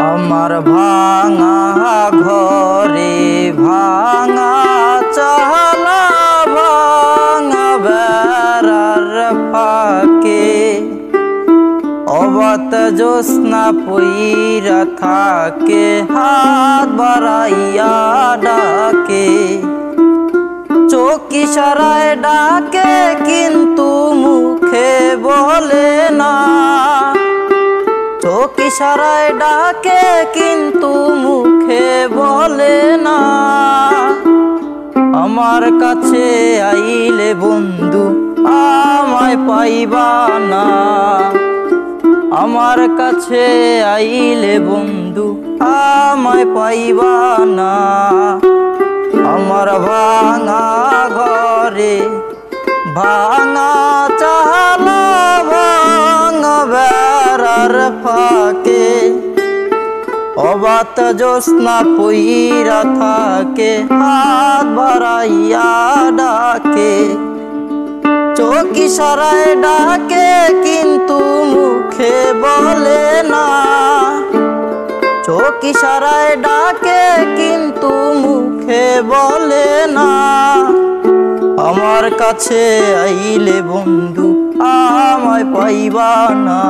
আমার ভাঙা ঘরে ভাঙা চালা ভাঙা বেড়ার ফাঁকে অবাত জ্যোৎস্না পইরা থাকে হাত বাড়াইয়া ডাকে চোখ ইশারায় ডাকে কিন্তু মুখে বলে না চোখ ইশারায় ডাকে কিন্তু মুখে বলে না আমার কাছে আইলে বন্ধু আমায় পাইবা না আমার কাছে আইলে বন্ধু আমায় পাইবা না আমার ভাঙা ঘরে ভাঙা চালা ভাঙা বেড়ার ফাঁকে অবাত জ্যোৎস্না পইরা থাকে হাত বাড়াইয়া ডাকে চোখ ইশারায় ডাকে কিন্তু মুখে বলে না চোখ ইশারায় ডাকে কিন্তু মুখে বলে না আমার কাছে আইলে বন্ধু আমায় পাইবা না।